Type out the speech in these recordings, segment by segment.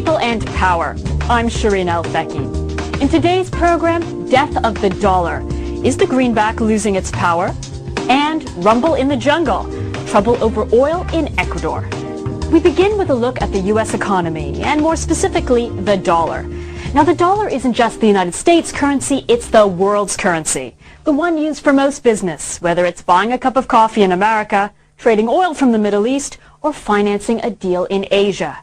People and Power. I'm Shireen Al-Feki. In today's program, Death of the Dollar. Is the greenback losing its power? And Rumble in the Jungle. Trouble over oil in Ecuador. We begin with a look at the U.S. economy, and more specifically, the dollar. Now, the dollar isn't just the United States currency, it's the world's currency. The one used for most business, whether it's buying a cup of coffee in America, trading oil from the Middle East, or financing a deal in Asia.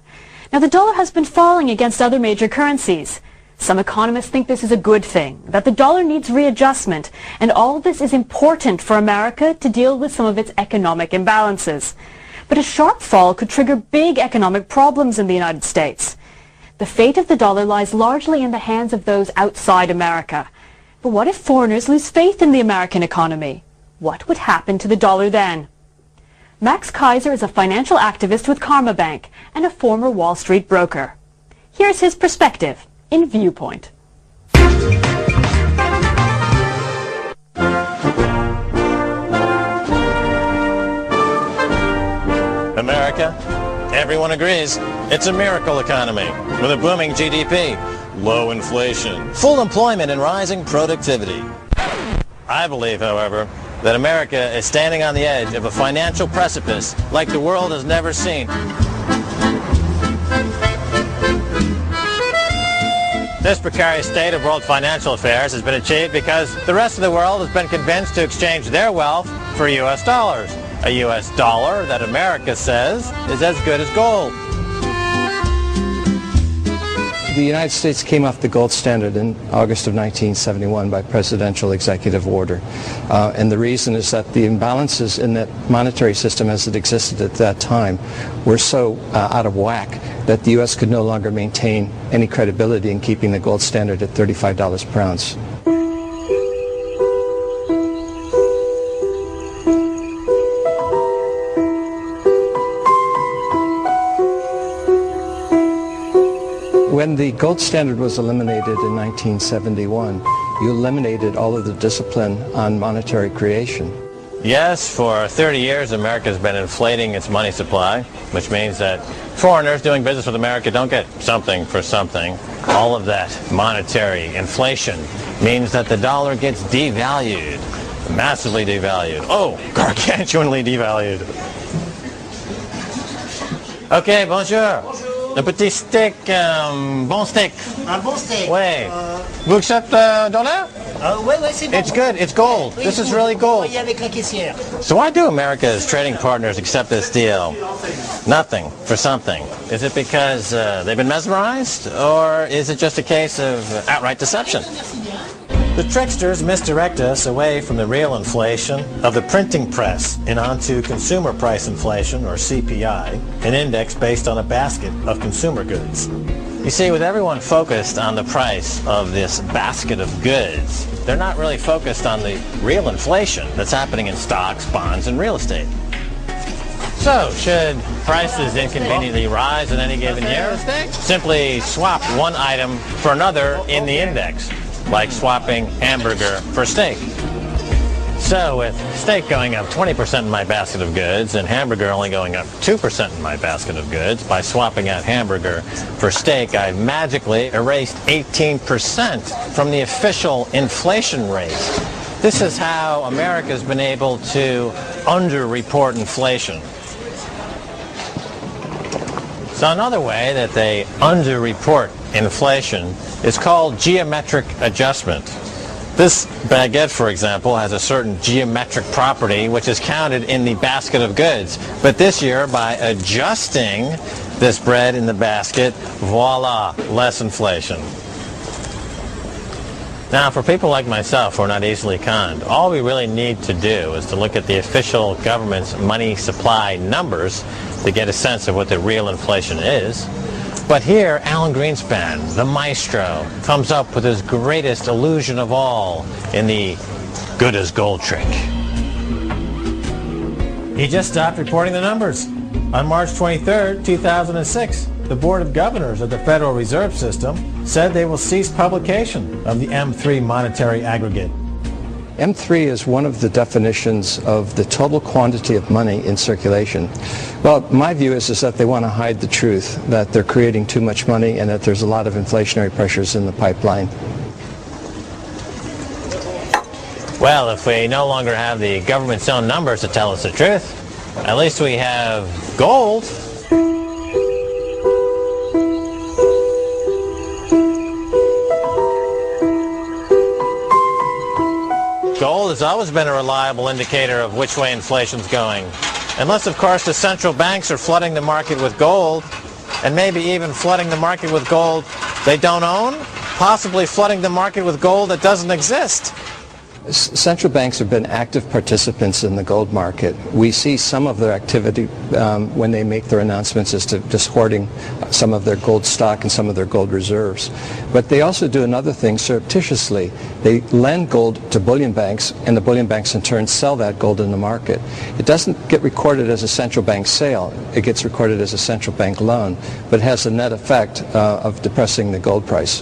Now, the dollar has been falling against other major currencies. Some economists think this is a good thing, that the dollar needs readjustment, and all of this is important for America to deal with some of its economic imbalances. But a sharp fall could trigger big economic problems in the United States. The fate of the dollar lies largely in the hands of those outside America. But what if foreigners lose faith in the American economy? What would happen to the dollar then? Max Keiser is a financial activist with Karma Bank and a former Wall Street broker. Here's his perspective in Viewpoint. America, everyone agrees, it's a miracle economy with a booming GDP, low inflation, full employment, and rising productivity. I believe, however, that America is standing on the edge of a financial precipice like the world has never seen. This precarious state of world financial affairs has been achieved because the rest of the world has been convinced to exchange their wealth for U.S. dollars. A U.S. dollar that America says is as good as gold. The United States came off the gold standard in August of 1971 by presidential executive order. And the reason is that the imbalances in that monetary system as it existed at that time were so out of whack that the U.S. could no longer maintain any credibility in keeping the gold standard at $35 per ounce. When the gold standard was eliminated in 1971, you eliminated all of the discipline on monetary creation. Yes, for 30 years America has been inflating its money supply, which means that foreigners doing business with America don't get something for something. All of that monetary inflation means that the dollar gets devalued, massively devalued. Oh, gargantuanly devalued. Okay, bonjour. Un petit steak, bon steak. Un bon steak. Ouais. Vous acceptez $1? Ouais, c'est bon. It's good. It's gold. Oui, this is really gold. Avec la caissière. So why do America's trading partners accept this deal? Nothing for something. Is it because they've been mesmerized, or is it just a case of outright deception? The tricksters misdirect us away from the real inflation of the printing press and onto consumer price inflation, or CPI, an index based on a basket of consumer goods. You see, with everyone focused on the price of this basket of goods, they're not really focused on the real inflation that's happening in stocks, bonds, and real estate. So, should prices inconveniently rise in any given year? Simply swap one item for another in the index, like swapping hamburger for steak. So with steak going up 20% in my basket of goods and hamburger only going up 2% in my basket of goods, by swapping out hamburger for steak, I've magically erased 18% from the official inflation rate. This is how America's been able to underreport inflation. So another way that they underreport inflation is called geometric adjustment. This baguette, for example, has a certain geometric property which is counted in the basket of goods. But this year, by adjusting this bread in the basket, voila, less inflation. Now, for people like myself who are not easily conned, all we really need to do is to look at the official government's money supply numbers to get a sense of what the real inflation is. But here, Alan Greenspan, the maestro, comes up with his greatest illusion of all in the good as gold trick. He just stopped reporting the numbers. On March 23rd, 2006, the Board of Governors of the Federal Reserve System said they will cease publication of the M3 monetary aggregate. M3 is one of the definitions of the total quantity of money in circulation. Well, my view is that they want to hide the truth, that they're creating too much money and that there's a lot of inflationary pressures in the pipeline. Well, if we no longer have the government's own numbers to tell us the truth, at least we have gold. Gold has always been a reliable indicator of which way inflation's going. Unless, of course, the central banks are flooding the market with gold, and maybe even flooding the market with gold they don't own, possibly flooding the market with gold that doesn't exist. Central banks have been active participants in the gold market. We see some of their activity when they make their announcements as to just hoarding some of their gold stock and some of their gold reserves. But they also do another thing surreptitiously. They lend gold to bullion banks, and the bullion banks in turn sell that gold in the market. It doesn't get recorded as a central bank sale. It gets recorded as a central bank loan, but it has a net effect of depressing the gold price.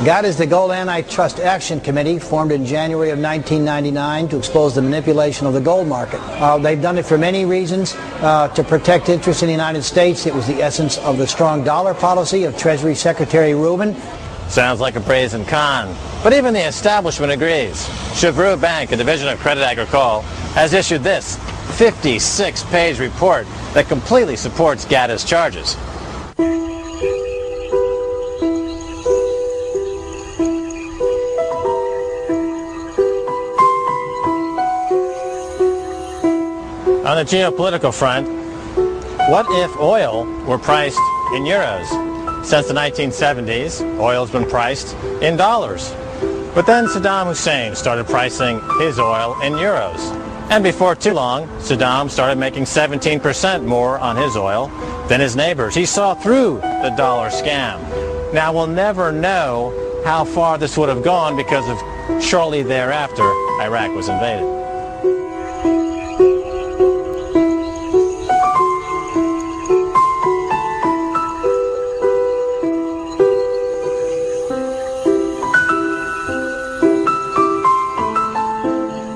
GATT is the Gold Antitrust Action Committee, formed in January of 1999 to expose the manipulation of the gold market. They've done it for many reasons. To protect interests in the United States. It was the essence of the strong dollar policy of Treasury Secretary Rubin. Sounds like a brazen con. But even the establishment agrees. Chevreaux Bank, a division of Crédit Agricole, has issued this 56-page report that completely supports GATT's charges. On the geopolitical front, what if oil were priced in euros? Since the 1970s, oil's been priced in dollars. But then Saddam Hussein started pricing his oil in euros. And before too long, Saddam started making 17% more on his oil than his neighbors. He saw through the dollar scam. Now, we'll never know how far this would have gone because of shortly thereafter, Iraq was invaded.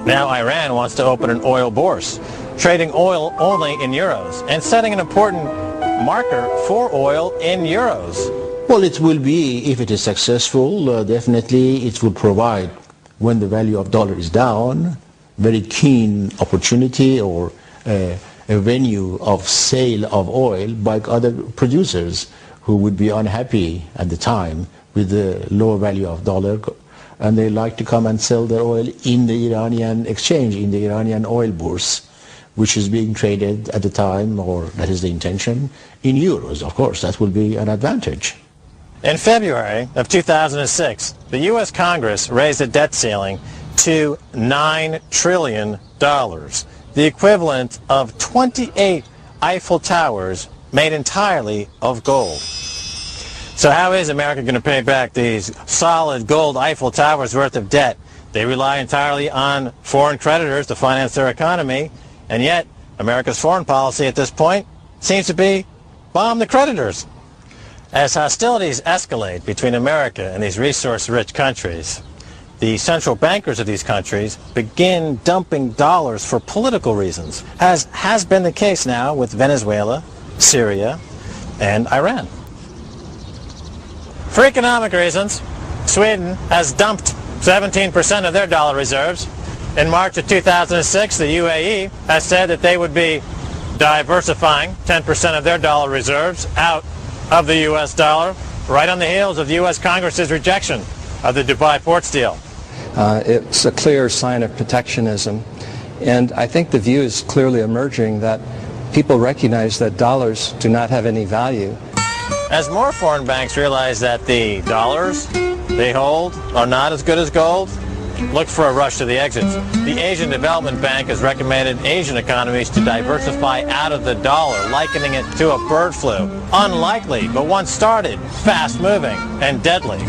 Now Iran wants to open an oil bourse, trading oil only in euros and setting an important marker for oil in euros. Well, it will be, if it is successful, definitely it will provide, when the value of dollar is down, very keen opportunity or a venue of sale of oil by other producers who would be unhappy at the time with the lower value of dollar, and they like to come and sell their oil in the Iranian exchange, in the Iranian oil bourse, which is being traded at the time, or that is the intention, in euros. Of course, that will be an advantage. In February of 2006, the U.S. Congress raised the debt ceiling to $9 trillion, the equivalent of 28 Eiffel Towers made entirely of gold. So how is America going to pay back these solid gold Eiffel Towers worth of debt? They rely entirely on foreign creditors to finance their economy, and yet America's foreign policy at this point seems to be bomb the creditors. As hostilities escalate between America and these resource-rich countries, the central bankers of these countries begin dumping dollars for political reasons, as has been the case now with Venezuela, Syria, and Iran. For economic reasons, Sweden has dumped 17% of their dollar reserves. In March of 2006, the UAE has said that they would be diversifying 10% of their dollar reserves out of the U.S. dollar, right on the heels of the U.S. Congress's rejection of the Dubai Ports deal. It's a clear sign of protectionism, and I think the view is clearly emerging that people recognize that dollars do not have any value. As more foreign banks realize that the dollars they hold are not as good as gold, look for a rush to the exits. The Asian Development Bank has recommended Asian economies to diversify out of the dollar, likening it to a bird flu. Unlikely, but once started, fast-moving and deadly.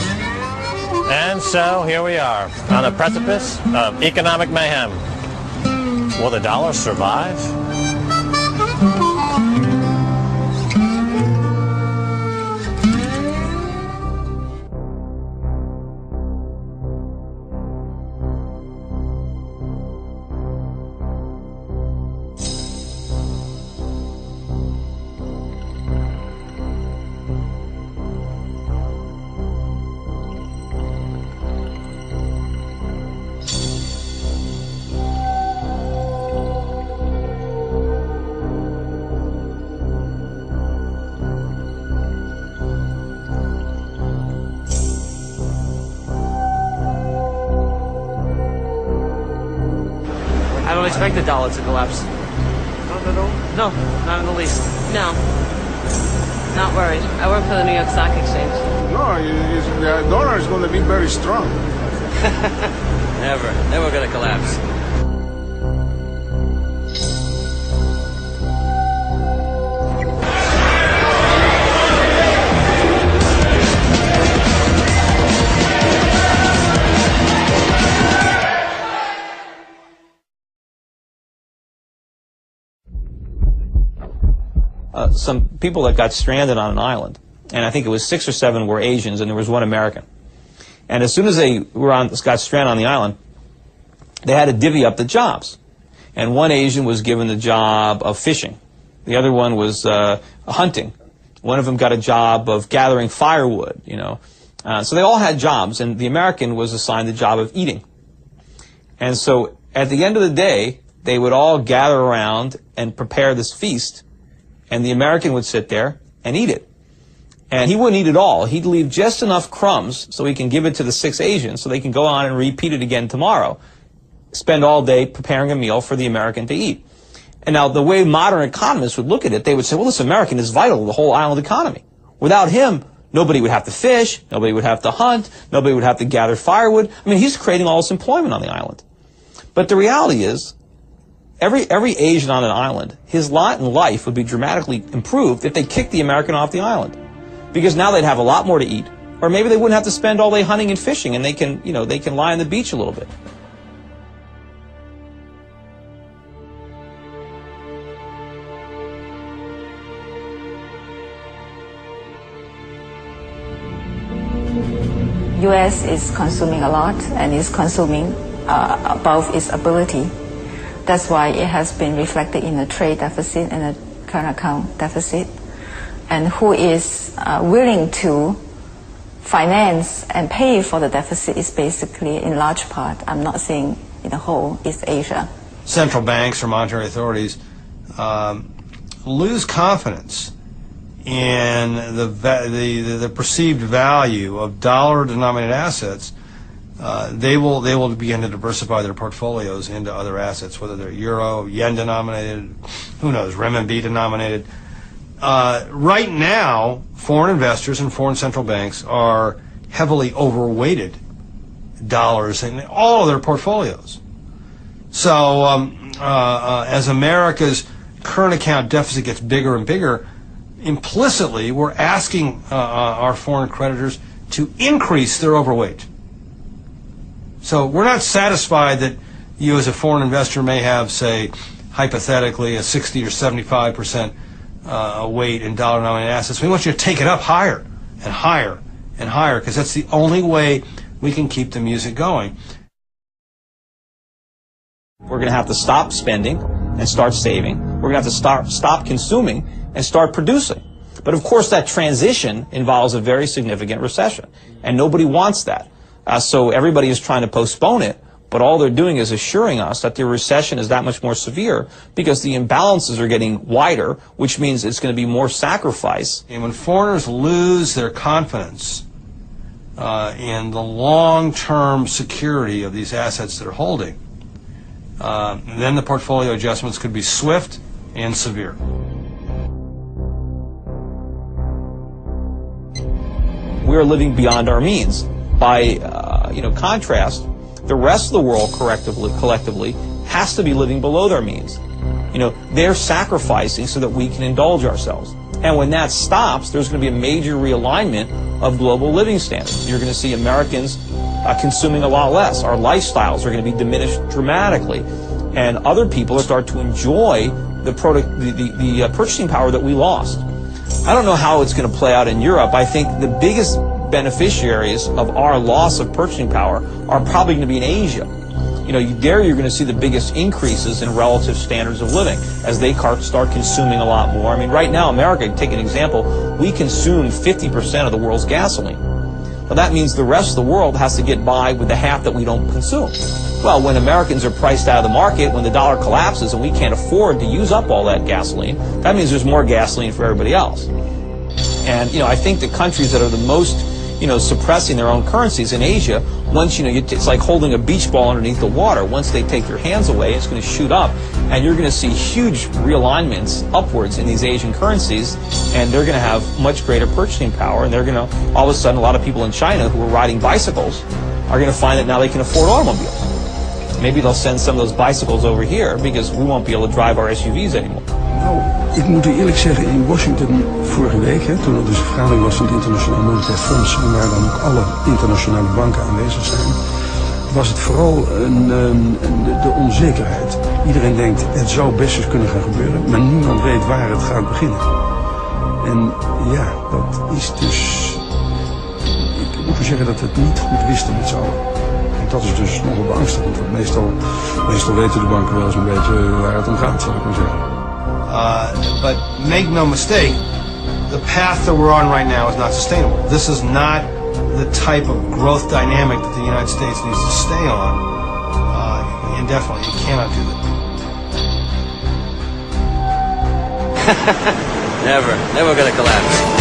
And so here we are, on the precipice of economic mayhem. Will the dollar survive? expect the dollar to collapse. Not at all? No, not in the least. No. Not worried. I work for the New York Stock Exchange. No, the dollar is going to be very strong. Never going to collapse. Some people that got stranded on an island, and I think it was 6 or 7 were Asians, and there was 1 American. And as soon as they got stranded on the island, they had to divvy up the jobs. And one Asian was given the job of fishing. The other one was hunting. One of them got a job of gathering firewood, you know. So they all had jobs, and the American was assigned the job of eating. And so at the end of the day, they would all gather around and prepare this feast, and the American would sit there and eat it. And he wouldn't eat it all. He'd leave just enough crumbs so he can give it to the 6 Asians so they can go on and repeat it again tomorrow. Spend all day preparing a meal for the American to eat. And now the way modern economists would look at it, they would say, well, this American is vital to the whole island economy. Without him, nobody would have to fish, nobody would have to hunt, nobody would have to gather firewood. I mean, he's creating all this employment on the island. But the reality is, every Asian on an island, his lot in life would be dramatically improved if they kicked the American off the island. Because now they'd have a lot more to eat, or maybe they wouldn't have to spend all day hunting and fishing, and they can lie on the beach a little bit. U.S. is consuming a lot and is consuming above its ability. That's why it has been reflected in the trade deficit and the current account deficit. And who is willing to finance and pay for the deficit is basically, in large part, I'm not saying in the whole, is Asia. Central banks or monetary authorities lose confidence in the perceived value of dollar-denominated assets. They will begin to diversify their portfolios into other assets, whether they're euro, yen-denominated, who knows, renminbi-denominated. Right now, foreign investors and foreign central banks are heavily overweighted dollars in all of their portfolios. So as America's current account deficit gets bigger and bigger, implicitly we're asking our foreign creditors to increase their overweight. So we're not satisfied that you as a foreign investor may have, say, hypothetically, a 60 or 75% weight in dollar-denominated assets. We want you to take it up higher and higher and higher, because that's the only way we can keep the music going. We're going to have to stop spending and start saving. We're going to have to stop consuming and start producing. But of course that transition involves a very significant recession, and nobody wants that. So everybody is trying to postpone it, but all they're doing is assuring us that the recession is that much more severe because the imbalances are getting wider, which means it's going to be more sacrifice. And when foreigners lose their confidence in the long-term security of these assets they're holding, then the portfolio adjustments could be swift and severe. We are living beyond our means. By contrast, the rest of the world collectively has to be living below their means. They're sacrificing so that we can indulge ourselves. And when that stops, there's going to be a major realignment of global living standards. You're going to see Americans consuming a lot less. Our lifestyles are going to be diminished dramatically. And other people start to enjoy the purchasing power that we lost. I don't know how it's going to play out in Europe. I think the biggest beneficiaries of our loss of purchasing power are probably going to be in Asia. There you're going to see the biggest increases in relative standards of living as they start consuming a lot more. I mean, right now, America, take an example, we consume 50% of the world's gasoline. Well, that means the rest of the world has to get by with the half that we don't consume. Well, when Americans are priced out of the market, when the dollar collapses and we can't afford to use up all that gasoline, that means there's more gasoline for everybody else. And, I think the countries that are the most suppressing their own currencies in Asia. Once, it's like holding a beach ball underneath the water. Once they take your hands away, it's going to shoot up, and you're going to see huge realignments upwards in these Asian currencies, and they're going to have much greater purchasing power, and they're going to, all of a sudden, a lot of people in China who are riding bicycles are going to find that now they can afford automobiles. Maybe they'll send some of those bicycles over here because we won't be able to drive our SUVs anymore. Nou, ik moet u eerlijk zeggen, in Washington vorige week, toen er dus een vergadering was van het Internationaal Monetair Fonds, waar dan ook alle internationale banken aanwezig zijn, was het vooral de onzekerheid. Iedereen denkt, het zou best eens kunnen gaan gebeuren, maar niemand weet waar het gaat beginnen. En ja, dat is dus... Ik moet u zeggen dat we het niet goed wisten met z'n allen. En dat is dus nogal beangstigend, want meestal weten de banken wel eens een beetje waar het om gaat, zal ik maar zeggen. But make no mistake, the path that we're on right now is not sustainable. This is not the type of growth dynamic that the United States needs to stay on indefinitely. You cannot do Never. Never gonna collapse.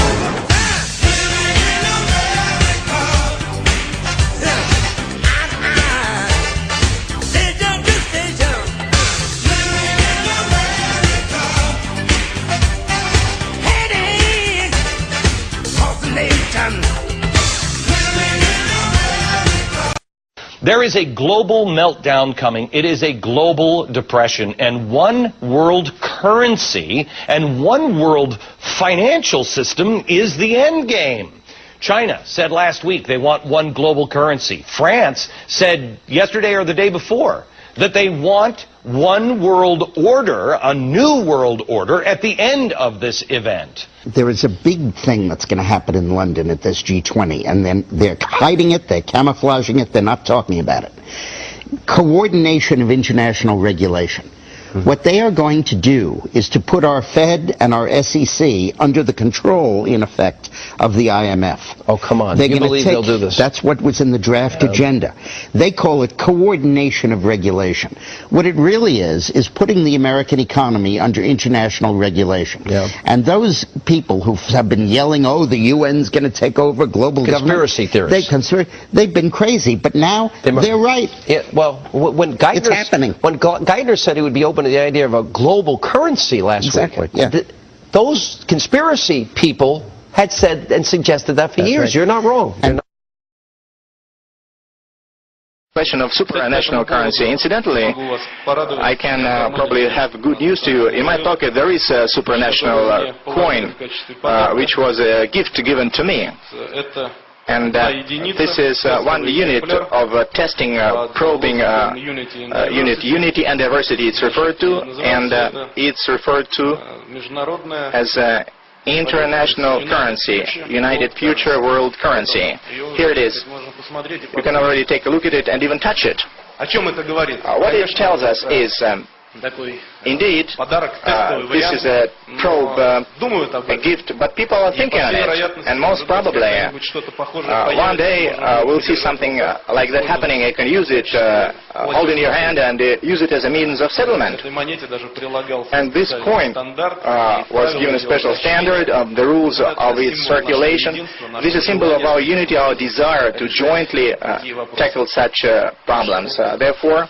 There is a global meltdown coming. It is a global depression. And one world currency and one world financial system is the end game. China said last week they want one global currency. France said yesterday or the day before that they want one world order, a new world order, at the end of this event. There is a big thing that's going to happen in London at this G20, and then they're hiding it, they're camouflaging it, they're not talking about it. Coordination of international regulation. What they are going to do is to put our Fed and our SEC under the control, in effect, of the IMF. Oh, come on. They're You believe take, they'll do this? That's what was in the draft agenda. They call it coordination of regulation. What it really is putting the American economy under international regulation. Yeah. And those people who have been yelling, oh, the UN's going to take over global Conspiracy theorists. They've been crazy, but now they're right. Yeah, well, when Geithner, it's happening. When Geithner said he would be open to the idea of a global currency last week, those conspiracy people had said and suggested that for years. Right. You're not wrong. Question of supranational currency. Incidentally, I can probably have good news to you. In my pocket there is a supranational coin, which was a gift given to me. And this is one unit of testing, probing unity and diversity it's referred to, and it's referred to as international currency, United Future World Currency. Here it is. You can already take a look at it and even touch it. What it tells us is, indeed, this is a probe, a gift, but people are thinking on it, and most probably one day we'll see something like that happening. You can use it, hold in your hand and use it as a means of settlement. And this coin was given a special standard of the rules of its circulation. This is a symbol of our unity, our desire to jointly tackle such problems. Therefore,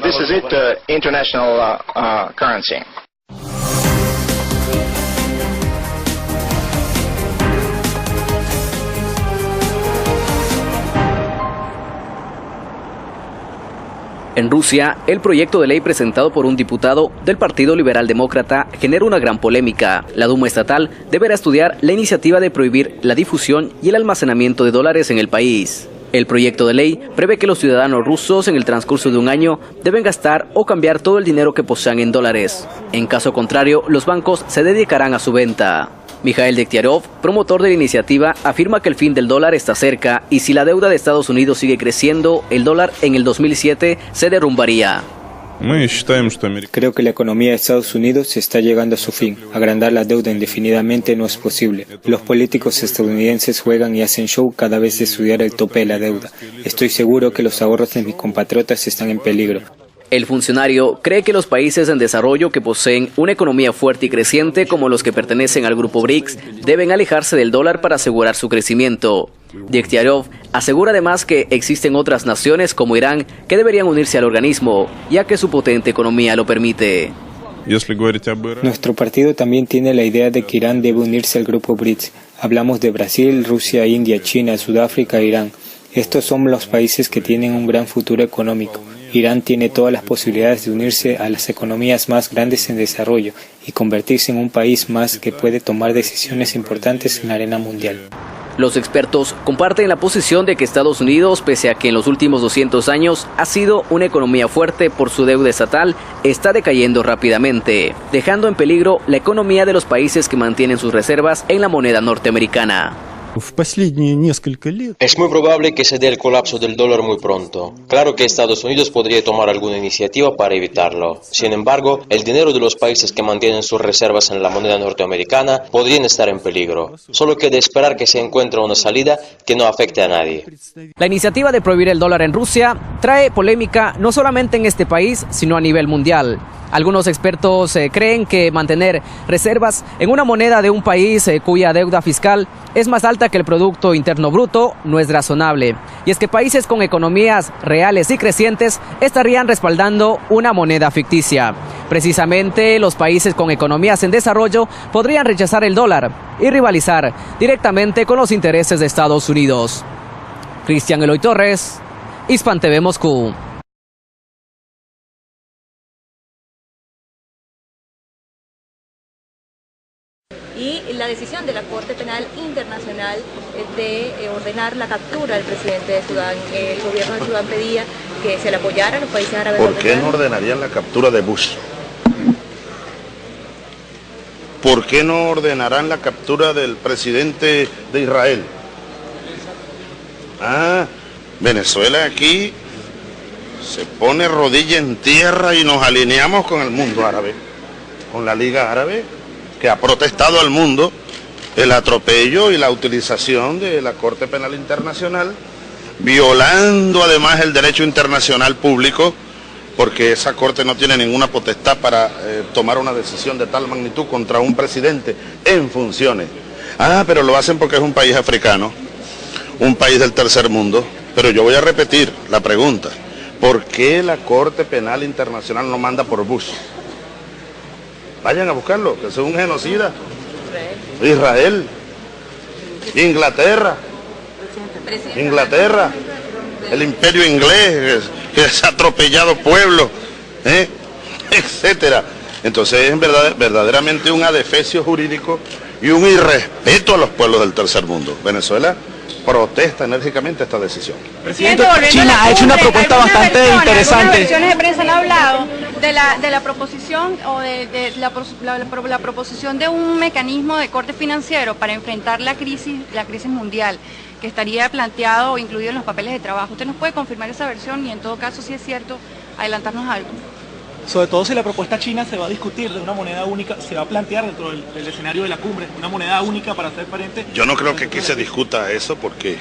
this is it, international currency. En Rusia, el proyecto de ley presentado por un diputado del Partido Liberal Demócrata genera una gran polémica. La Duma estatal deberá estudiar la iniciativa de prohibir la difusión y el almacenamiento de dólares en el país. El proyecto de ley prevé que los ciudadanos rusos en el transcurso de un año deben gastar o cambiar todo el dinero que posean en dólares. En caso contrario, los bancos se dedicarán a su venta. Mikhail Degtyaryov, promotor de la iniciativa, afirma que el fin del dólar está cerca y si la deuda de Estados Unidos sigue creciendo, el dólar en el 2007 se derrumbaría. Creo que la economía de Estados Unidos está llegando a su fin. Agrandar la deuda indefinidamente no es posible. Los políticos estadounidenses juegan y hacen show cada vez de estudiar el tope de la deuda. Estoy seguro que los ahorros de mis compatriotas están en peligro. El funcionario cree que los países en desarrollo que poseen una economía fuerte y creciente, como los que pertenecen al grupo BRICS, deben alejarse del dólar para asegurar su crecimiento. Degtyaryov asegura además que existen otras naciones como Irán que deberían unirse al organismo, ya que su potente economía lo permite. Nuestro partido también tiene la idea de que Irán debe unirse al grupo BRICS. Hablamos de Brasil, Rusia, India, China, Sudáfrica e Irán. Estos son los países que tienen un gran futuro económico. Irán tiene todas las posibilidades de unirse a las economías más grandes en desarrollo y convertirse en un país más que puede tomar decisiones importantes en la arena mundial. Los expertos comparten la posición de que Estados Unidos, pese a que en los últimos 200 años ha sido una economía fuerte por su deuda estatal, está decayendo rápidamente, dejando en peligro la economía de los países que mantienen sus reservas en la moneda norteamericana. Es muy probable que se dé el colapso del dólar muy pronto. Claro que Estados Unidos podría tomar alguna iniciativa para evitarlo. Sin embargo, el dinero de los países que mantienen sus reservas en la moneda norteamericana podrían estar en peligro. Solo queda esperar que se encuentre una salida que no afecte a nadie. La iniciativa de prohibir el dólar en Rusia trae polémica no solamente en este país, sino a nivel mundial. Algunos expertos creen que mantener reservas en una moneda de un país cuya deuda fiscal es más alta que el Producto Interno Bruto no es razonable. Y es que países con economías reales y crecientes estarían respaldando una moneda ficticia. Precisamente los países con economías en desarrollo podrían rechazar el dólar y rivalizar directamente con los intereses de Estados Unidos. Cristian Eloy Torres, Hispan TV Moscú. Y la decisión de la Corte Penal Internacional de ordenar la captura del presidente de Sudán. El gobierno de Sudán pedía que se le apoyara a los países árabes. ¿Por qué no ordenarían la captura de Bush? ¿Por qué no ordenarán la captura del presidente de Israel? Venezuela aquí se pone rodilla en tierra y nos alineamos con el mundo árabe, con la Liga Árabe, que ha protestado al mundo el atropello y la utilización de la Corte Penal Internacional, violando además el derecho internacional público, porque esa Corte no tiene ninguna potestad para tomar una decisión de tal magnitud contra un presidente en funciones. Pero lo hacen porque es un país africano, un país del tercer mundo. Pero yo voy a repetir la pregunta: ¿por qué la Corte Penal Internacional no manda por Bush? Vayan a buscarlo, que es un genocida. Israel, Inglaterra, el imperio inglés, que ha atropellado pueblos, etcétera. Entonces es verdaderamente un adefesio jurídico y un irrespeto a los pueblos del tercer mundo. Venezuela protesta enérgicamente esta decisión. Presidente, China ha hecho una propuesta bastante interesante. Algunas versiones de prensa han hablado de la proposición o de la proposición de un mecanismo de corte financiero para enfrentar la crisis mundial, que estaría planteado o incluido en los papeles de trabajo. ¿Usted nos puede confirmar esa versión y en todo caso, si es cierto, adelantarnos algo? Sobre todo si la propuesta china se va a discutir de una moneda única, se va a plantear dentro del escenario de la cumbre, una moneda única para ser transparente. Yo no creo que aquí se discuta eso porque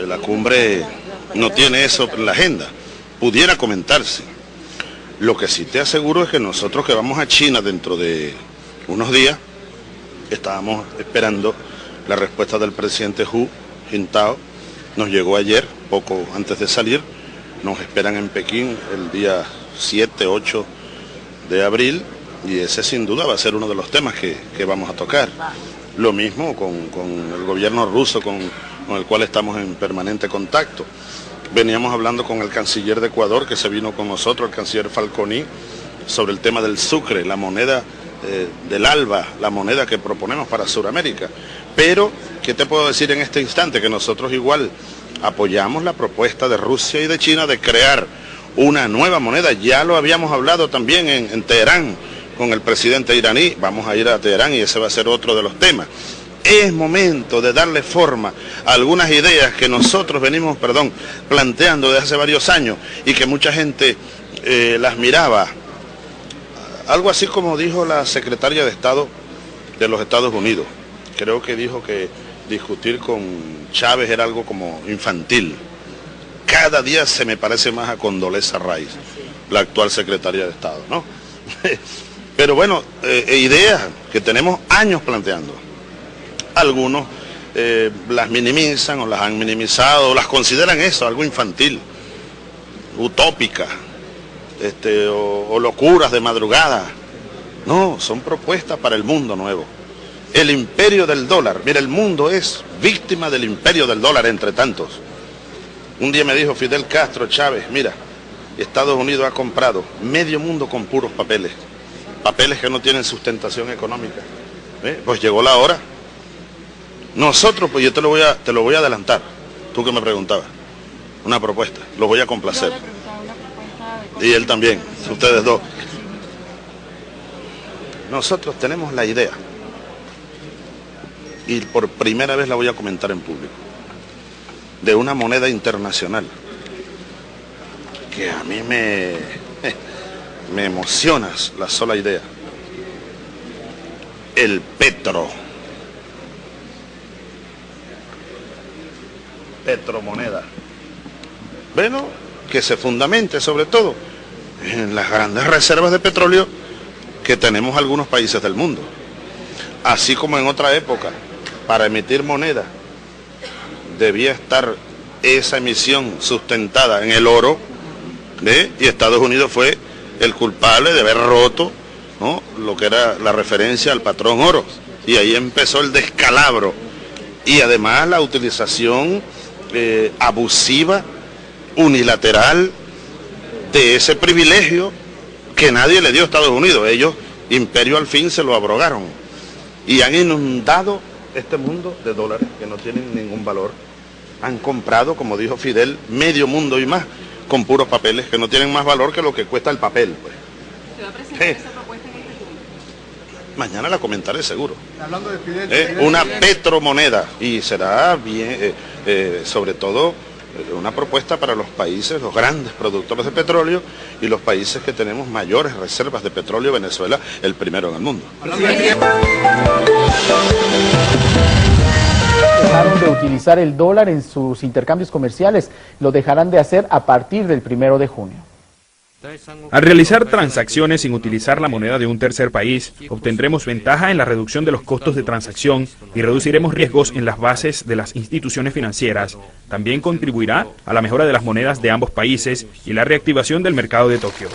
la cumbre no tiene eso en la agenda. Pudiera comentarse. Lo que sí te aseguro es que nosotros que vamos a China dentro de unos días, estábamos esperando la respuesta del presidente Hu Jintao, nos llegó ayer, poco antes de salir, nos esperan en Pekín el día 7, 8 de abril y ese sin duda va a ser uno de los temas que vamos a tocar. Lo mismo con el gobierno ruso con el cual estamos en permanente contacto. Veníamos hablando con el canciller de Ecuador que se vino con nosotros, el canciller Falconi, sobre el tema del sucre, la moneda del ALBA, la moneda que proponemos para Sudamérica. Pero, ¿qué te puedo decir en este instante? Que nosotros igual apoyamos la propuesta de Rusia y de China de crear una nueva moneda. Ya lo habíamos hablado también en Teherán con el presidente iraní. Vamos a ir a Teherán y ese va a ser otro de los temas. Es momento de darle forma a algunas ideas que nosotros venimos, planteando desde hace varios años y que mucha gente las miraba. Algo así como dijo la secretaria de Estado de los Estados Unidos. Creo que dijo que discutir con Chávez era algo como infantil. cada día se me parece más a Condoleezza Rice, la actual secretaria de Estado, ¿no? Pero bueno, ideas que tenemos años planteando. Algunos las minimizan o las han minimizado, o las consideran eso, algo infantil, utópica, o locuras de madrugada. No, son propuestas para el mundo nuevo. El imperio del dólar, mira, el mundo es víctima del imperio del dólar entre tantos. Un día me dijo Fidel Castro Chávez, mira, Estados Unidos ha comprado medio mundo con puros papeles, papeles que no tienen sustentación económica. Pues llegó la hora. Nosotros, pues yo te lo voy a adelantar, tú que me preguntabas, una propuesta, los voy a complacer. Y él también, ustedes dos. Nosotros tenemos la idea, y por primera vez la voy a comentar en público, de una moneda internacional que a mí me emociona la sola idea. El petro. Petromoneda. Bueno, que se fundamente sobre todo en las grandes reservas de petróleo que tenemos algunos países del mundo. Así como en otra época, para emitir moneda, debía estar esa emisión sustentada en el oro, y Estados Unidos fue el culpable de haber roto, ¿no?, lo que era la referencia al patrón oro. Y ahí empezó el descalabro. Y además la utilización abusiva, unilateral, de ese privilegio que nadie le dio a Estados Unidos. Ellos, imperio al fin, se lo abrogaron. Y han inundado este mundo de dólares que no tienen ningún valor. Han comprado, como dijo Fidel, medio mundo y más, con puros papeles que no tienen más valor que lo que cuesta el papel, pues. ¿Se va a presentar esa propuesta en este punto? Mañana la comentaré seguro. Hablando de Fidel, Una petromoneda, y será bien, sobre todo, una propuesta para los países, los grandes productores de petróleo y los países que tenemos mayores reservas de petróleo. Venezuela, el primero en el mundo. Dejaron de utilizar el dólar en sus intercambios comerciales, lo dejarán de hacer a partir del 1 de junio. Al realizar transacciones sin utilizar la moneda de un tercer país, obtendremos ventaja en la reducción de los costos de transacción y reduciremos riesgos en las bases de las instituciones financieras. También contribuirá a la mejora de las monedas de ambos países y la reactivación del mercado de Tokio.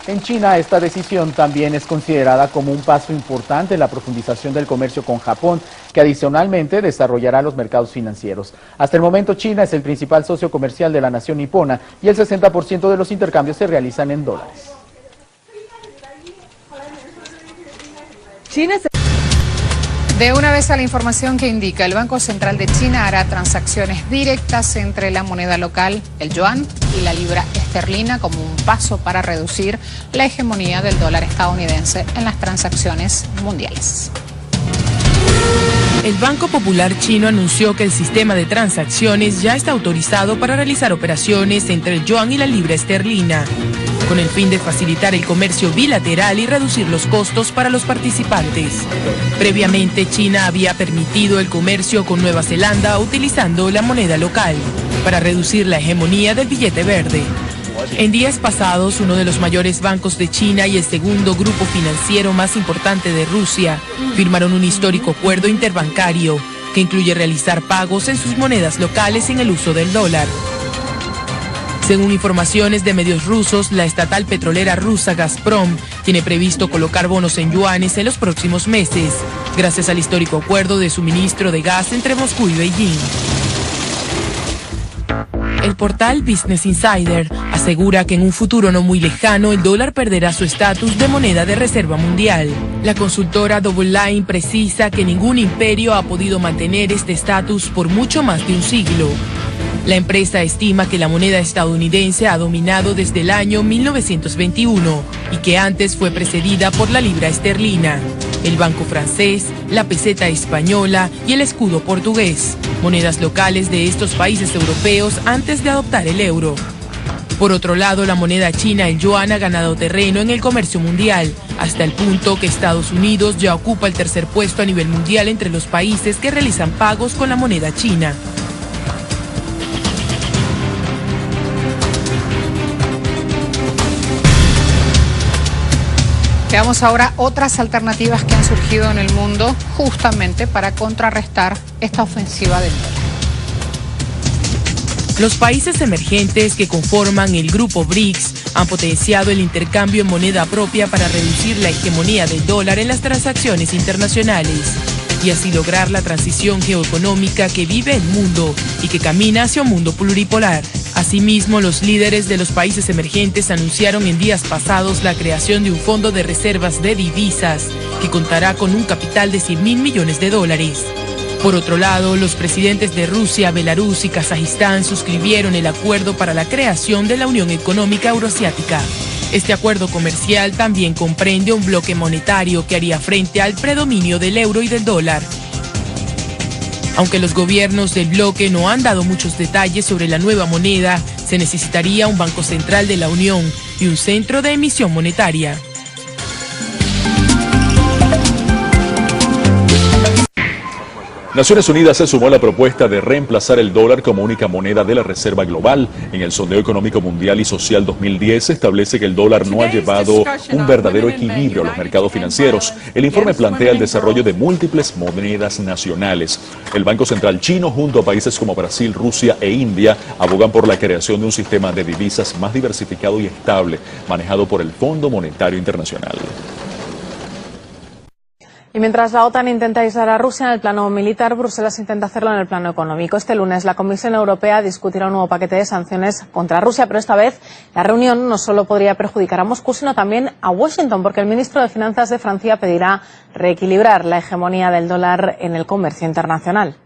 En China, esta decisión también es considerada como un paso importante en la profundización del comercio con Japón, que adicionalmente desarrollará los mercados financieros. Hasta el momento, China es el principal socio comercial de la nación nipona y el 60% de los intercambios se realizan en dólares. De una vez a la información que indica, el Banco Central de China hará transacciones directas entre la moneda local, el yuan, y la libra esterlina como un paso para reducir la hegemonía del dólar estadounidense en las transacciones mundiales. El Banco Popular Chino anunció que el sistema de transacciones ya está autorizado para realizar operaciones entre el yuan y la libra esterlina, con el fin de facilitar el comercio bilateral y reducir los costos para los participantes. Previamente, China había permitido el comercio con Nueva Zelanda utilizando la moneda local para reducir la hegemonía del billete verde. En días pasados, uno de los mayores bancos de China y el segundo grupo financiero más importante de Rusia firmaron un histórico acuerdo interbancario que incluye realizar pagos en sus monedas locales sin el uso del dólar. Según informaciones de medios rusos, la estatal petrolera rusa Gazprom tiene previsto colocar bonos en yuanes en los próximos meses, gracias al histórico acuerdo de suministro de gas entre Moscú y Beijing. El portal Business Insider asegura que en un futuro no muy lejano el dólar perderá su estatus de moneda de reserva mundial. La consultora Double Line precisa que ningún imperio ha podido mantener este estatus por mucho más de un siglo. La empresa estima que la moneda estadounidense ha dominado desde el año 1921 y que antes fue precedida por la libra esterlina, el banco francés, la peseta española y el escudo portugués, monedas locales de estos países europeos antes de adoptar el euro. Por otro lado, la moneda china, el yuan, ha ganado terreno en el comercio mundial, hasta el punto que Estados Unidos ya ocupa el tercer puesto a nivel mundial entre los países que realizan pagos con la moneda china. Veamos ahora otras alternativas que han surgido en el mundo justamente para contrarrestar esta ofensiva del dólar. Los países emergentes que conforman el grupo BRICS han potenciado el intercambio en moneda propia para reducir la hegemonía del dólar en las transacciones internacionales y así lograr la transición geoeconómica que vive el mundo y que camina hacia un mundo pluripolar. Asimismo, los líderes de los países emergentes anunciaron en días pasados la creación de un fondo de reservas de divisas que contará con un capital de $100.000 millones. Por otro lado, los presidentes de Rusia, Belarus y Kazajistán suscribieron el acuerdo para la creación de la Unión Económica Euroasiática. Este acuerdo comercial también comprende un bloque monetario que haría frente al predominio del euro y del dólar. Aunque los gobiernos del bloque no han dado muchos detalles sobre la nueva moneda, se necesitaría un Banco Central de la Unión y un centro de emisión monetaria. Naciones Unidas se sumó a la propuesta de reemplazar el dólar como única moneda de la Reserva Global. En el Sondeo Económico Mundial y Social 2010 se establece que el dólar no ha llevado un verdadero equilibrio a los mercados financieros. El informe plantea el desarrollo de múltiples monedas nacionales. El Banco Central chino, junto a países como Brasil, Rusia e India, abogan por la creación de un sistema de divisas más diversificado y estable, manejado por el Fondo Monetario Internacional. Y mientras la OTAN intenta aislar a Rusia en el plano militar, Bruselas intenta hacerlo en el plano económico. Este lunes la Comisión Europea discutirá un nuevo paquete de sanciones contra Rusia, pero esta vez la reunión no solo podría perjudicar a Moscú, sino también a Washington, porque el ministro de Finanzas de Francia pedirá reequilibrar la hegemonía del dólar en el comercio internacional.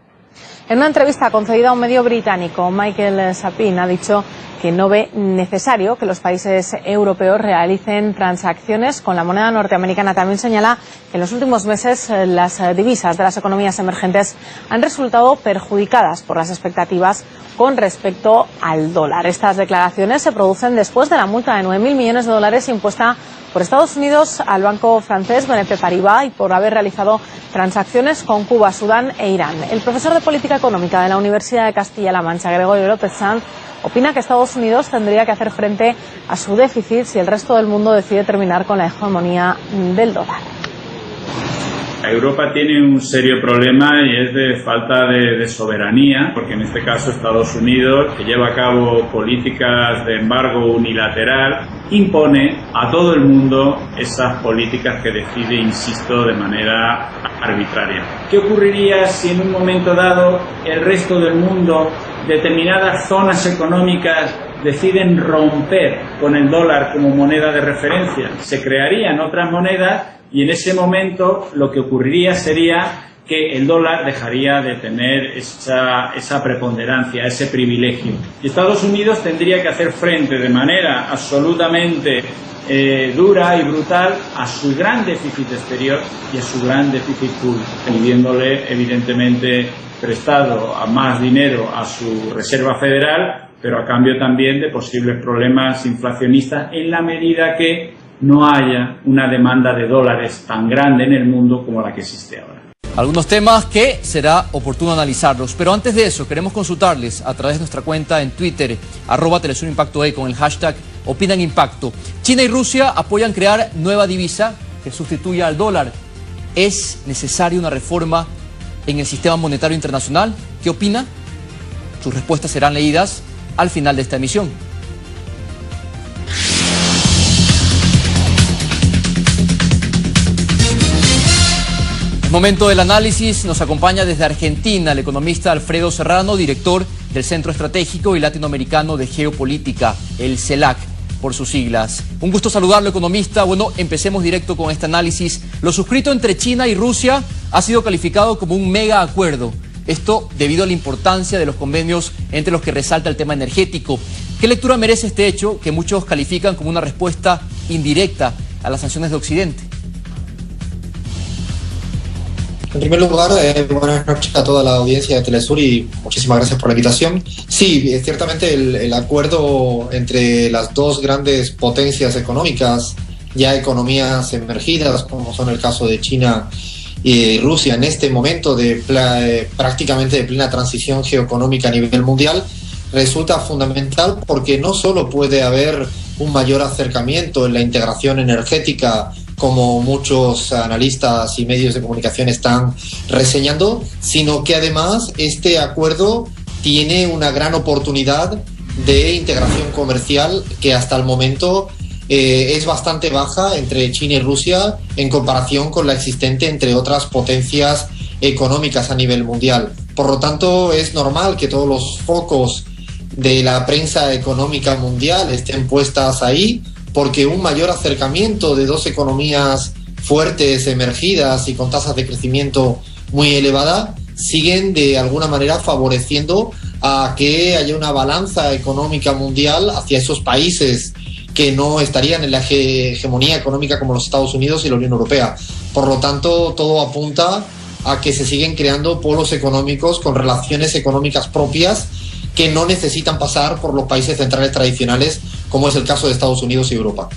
En una entrevista concedida a un medio británico, Michael Sapin ha dicho que no ve necesario que los países europeos realicen transacciones con la moneda norteamericana. También señala que en los últimos meses las divisas de las economías emergentes han resultado perjudicadas por las expectativas con respecto al dólar. Estas declaraciones se producen después de la multa de $9.000 millones impuesta por Estados Unidos al banco francés BNP Paribas y por haber realizado transacciones con Cuba, Sudán e Irán. El profesor de Política Económica de la Universidad de Castilla-La Mancha, Gregorio López Sanz, opina que Estados Unidos tendría que hacer frente a su déficit si el resto del mundo decide terminar con la hegemonía del dólar. Europa tiene un serio problema y es de falta de soberanía, porque en este caso Estados Unidos, que lleva a cabo políticas de embargo unilateral, impone a todo el mundo esas políticas que decide, insisto, de manera arbitraria. ¿Qué ocurriría si en un momento dado el resto del mundo, determinadas zonas económicas, deciden romper con el dólar como moneda de referencia? Se crearían otras monedas y en ese momento lo que ocurriría sería que el dólar dejaría de tener esa preponderancia, ese privilegio. Y Estados Unidos tendría que hacer frente de manera absolutamente dura y brutal a su gran déficit exterior y a su gran déficit público, pidiéndole evidentemente prestado a más dinero a su Reserva Federal, pero a cambio también de posibles problemas inflacionistas en la medida que no haya una demanda de dólares tan grande en el mundo como la que existe ahora. Algunos temas que será oportuno analizarlos, pero antes de eso queremos consultarles a través de nuestra cuenta en Twitter, @TelesurImpactoE con el hashtag OpinanImpacto. China y Rusia apoyan crear nueva divisa que sustituya al dólar. ¿Es necesaria una reforma en el sistema monetario internacional? ¿Qué opina? Sus respuestas serán leídas al final de esta emisión. Momento del análisis, nos acompaña desde Argentina el economista Alfredo Serrano, director del Centro Estratégico y Latinoamericano de Geopolítica, el CELAC por sus siglas. Un gusto saludarlo, economista. Bueno, empecemos directo con este análisis. Lo suscrito entre China y Rusia ha sido calificado como un mega acuerdo. Esto debido a la importancia de los convenios entre los que resalta el tema energético. ¿Qué lectura merece este hecho que muchos califican como una respuesta indirecta a las sanciones de Occidente? En primer lugar, buenas noches a toda la audiencia de Telesur y muchísimas gracias por la invitación. Sí, ciertamente el acuerdo entre las dos grandes potencias económicas, ya economías emergidas, como son el caso de China y Rusia, en este momento de prácticamente de plena transición geoeconómica a nivel mundial, resulta fundamental porque no solo puede haber un mayor acercamiento en la integración energética como muchos analistas y medios de comunicación están reseñando, sino que además este acuerdo tiene una gran oportunidad de integración comercial que hasta el momento es bastante baja entre China y Rusia en comparación con la existente entre otras potencias económicas a nivel mundial. Por lo tanto, es normal que todos los focos de la prensa económica mundial estén puestas ahí, porque un mayor acercamiento de dos economías fuertes, emergidas y con tasas de crecimiento muy elevada, siguen de alguna manera favoreciendo a que haya una balanza económica mundial hacia esos países que no estarían en la hegemonía económica como los Estados Unidos y la Unión Europea. Por lo tanto, todo apunta a que se siguen creando polos económicos con relaciones económicas propias que no necesitan pasar por los países centrales tradicionales, como es el caso de Estados Unidos y Europa.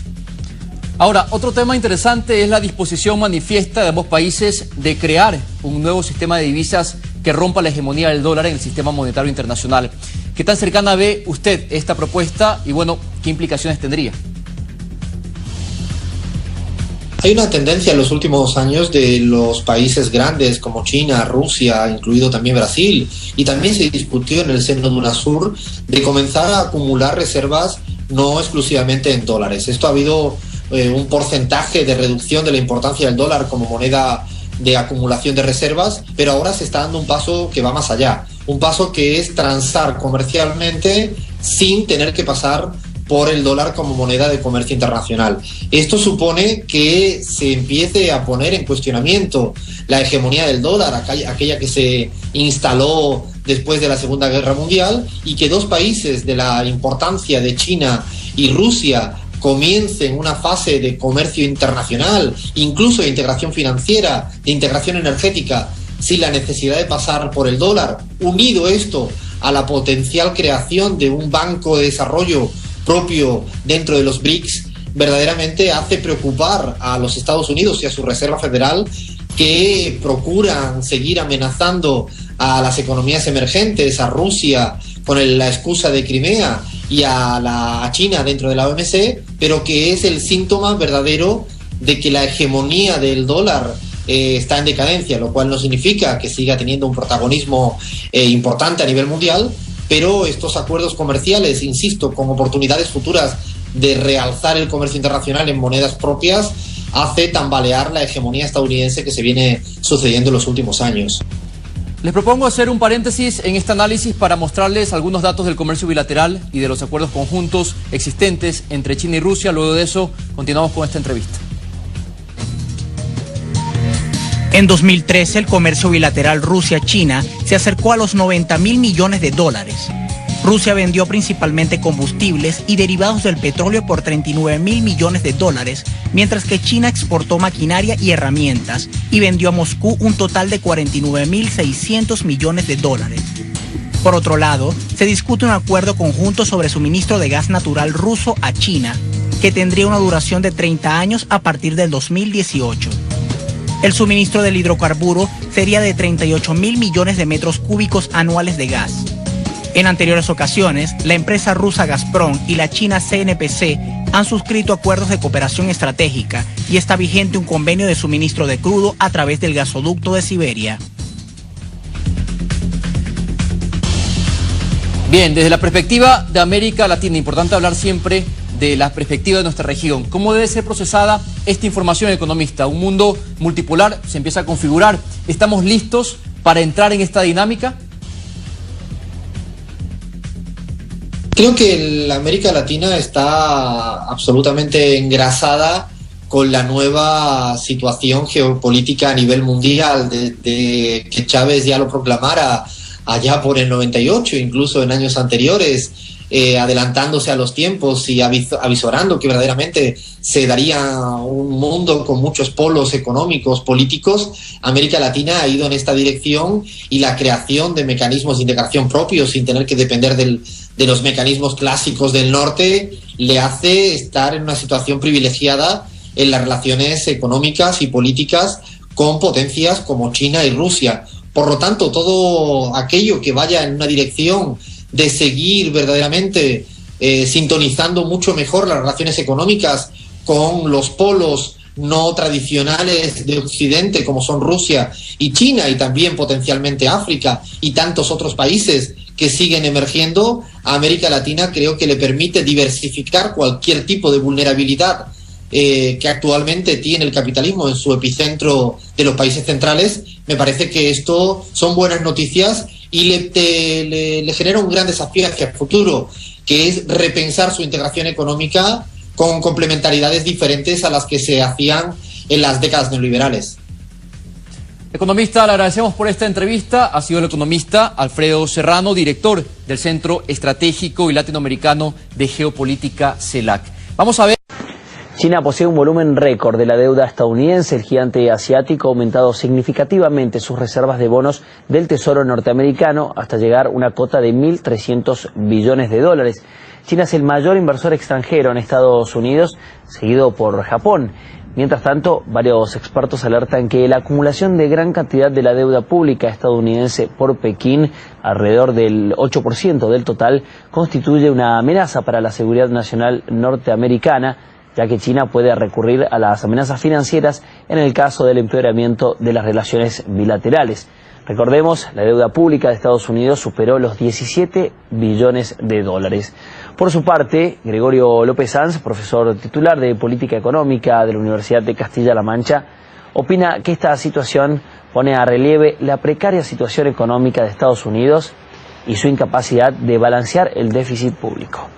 Ahora, otro tema interesante es la disposición manifiesta de ambos países de crear un nuevo sistema de divisas que rompa la hegemonía del dólar en el sistema monetario internacional. ¿Qué tan cercana ve usted esta propuesta y, bueno, qué implicaciones tendría? Hay una tendencia en los últimos años de los países grandes como China, Rusia, incluido también Brasil, y también se discutió en el seno de UNASUR, de comenzar a acumular reservas no exclusivamente en dólares. Esto ha habido un porcentaje de reducción de la importancia del dólar como moneda de acumulación de reservas, pero ahora se está dando un paso que va más allá, un paso que es transar comercialmente sin tener que pasar por el dólar como moneda de comercio internacional. Esto supone que se empiece a poner en cuestionamiento la hegemonía del dólar, aquella que se instaló después de la Segunda Guerra Mundial, y que dos países de la importancia de China y Rusia comiencen una fase de comercio internacional, incluso de integración financiera, de integración energética, sin la necesidad de pasar por el dólar. Unido esto a la potencial creación de un banco de desarrollo propio dentro de los BRICS, verdaderamente hace preocupar a los Estados Unidos y a su Reserva Federal, que procuran seguir amenazando a las economías emergentes, a Rusia con la excusa de Crimea y a China dentro de la OMC, pero que es el síntoma verdadero de que la hegemonía del dólar está en decadencia, lo cual no significa que siga teniendo un protagonismo importante a nivel mundial, pero estos acuerdos comerciales, insisto, con oportunidades futuras de realzar el comercio internacional en monedas propias, hace tambalear la hegemonía estadounidense que se viene sucediendo en los últimos años. Les propongo hacer un paréntesis en este análisis para mostrarles algunos datos del comercio bilateral y de los acuerdos conjuntos existentes entre China y Rusia. Luego de eso, continuamos con esta entrevista. En 2013, el comercio bilateral Rusia-China se acercó a los 90.000 millones de dólares. Rusia vendió principalmente combustibles y derivados del petróleo por 39.000 millones de dólares, mientras que China exportó maquinaria y herramientas y vendió a Moscú un total de 49.600 millones de dólares. Por otro lado, se discute un acuerdo conjunto sobre suministro de gas natural ruso a China, que tendría una duración de 30 años a partir del 2018. El suministro del hidrocarburo sería de 38.000 millones de metros cúbicos anuales de gas. En anteriores ocasiones, la empresa rusa Gazprom y la china CNPC han suscrito acuerdos de cooperación estratégica y está vigente un convenio de suministro de crudo a través del gasoducto de Siberia. Bien, desde la perspectiva de América Latina, importante hablar siempre de la perspectiva de nuestra región. ¿Cómo debe ser procesada esta información, economista? Un mundo multipolar se empieza a configurar. ¿Estamos listos para entrar en esta dinámica? Creo que la América Latina está absolutamente engrasada con la nueva situación geopolítica a nivel mundial, desde que Chávez ya lo proclamara allá por el 98, incluso en años anteriores, adelantándose a los tiempos y avisorando que verdaderamente se daría un mundo con muchos polos económicos, políticos. América Latina ha ido en esta dirección, y la creación de mecanismos de integración propios sin tener que depender de los mecanismos clásicos del norte le hace estar en una situación privilegiada en las relaciones económicas y políticas con potencias como China y Rusia. Por lo tanto, todo aquello que vaya en una dirección de seguir verdaderamente sintonizando mucho mejor las relaciones económicas con los polos no tradicionales de Occidente, como son Rusia y China, y también potencialmente África y tantos otros países que siguen emergiendo, a América Latina creo que le permite diversificar cualquier tipo de vulnerabilidad que actualmente tiene el capitalismo en su epicentro de los países centrales. Me parece que esto son buenas noticias y le genera un gran desafío hacia el futuro, que es repensar su integración económica con complementariedades diferentes a las que se hacían en las décadas neoliberales. Economista, le agradecemos por esta entrevista. Ha sido el economista Alfredo Serrano, director del Centro Estratégico y Latinoamericano de Geopolítica CELAC. Vamos a ver. China posee un volumen récord de la deuda estadounidense. El gigante asiático ha aumentado significativamente sus reservas de bonos del Tesoro norteamericano hasta llegar a una cota de 1.300 billones de dólares. China es el mayor inversor extranjero en Estados Unidos, seguido por Japón. Mientras tanto, varios expertos alertan que la acumulación de gran cantidad de la deuda pública estadounidense por Pekín, alrededor del 8% del total, constituye una amenaza para la seguridad nacional norteamericana, ya que China puede recurrir a las amenazas financieras en el caso del empeoramiento de las relaciones bilaterales. Recordemos, la deuda pública de Estados Unidos superó los 17 billones de dólares. Por su parte, Gregorio López Sanz, profesor titular de Política Económica de la Universidad de Castilla-La Mancha, opina que esta situación pone a relieve la precaria situación económica de Estados Unidos y su incapacidad de balancear el déficit público.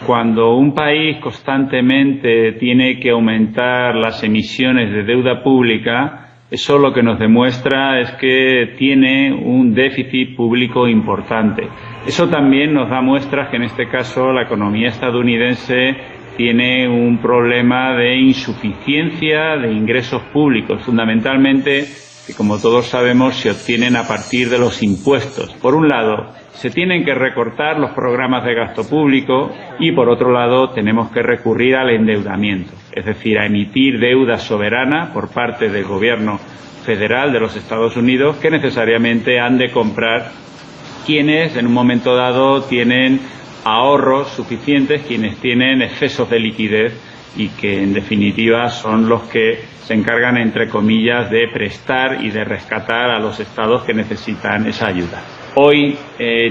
Cuando un país constantemente tiene que aumentar las emisiones de deuda pública, eso lo que nos demuestra es que tiene un déficit público importante. Eso también nos da muestras que en este caso la economía estadounidense tiene un problema de insuficiencia de ingresos públicos, fundamentalmente, que como todos sabemos se obtienen a partir de los impuestos. Por un lado, se tienen que recortar los programas de gasto público y por otro lado tenemos que recurrir al endeudamiento, es decir, a emitir deuda soberana por parte del gobierno federal de los Estados Unidos que necesariamente han de comprar quienes en un momento dado tienen ahorros suficientes, quienes tienen excesos de liquidez y que en definitiva son los que se encargan, entre comillas, de prestar y de rescatar a los estados que necesitan esa ayuda. Hoy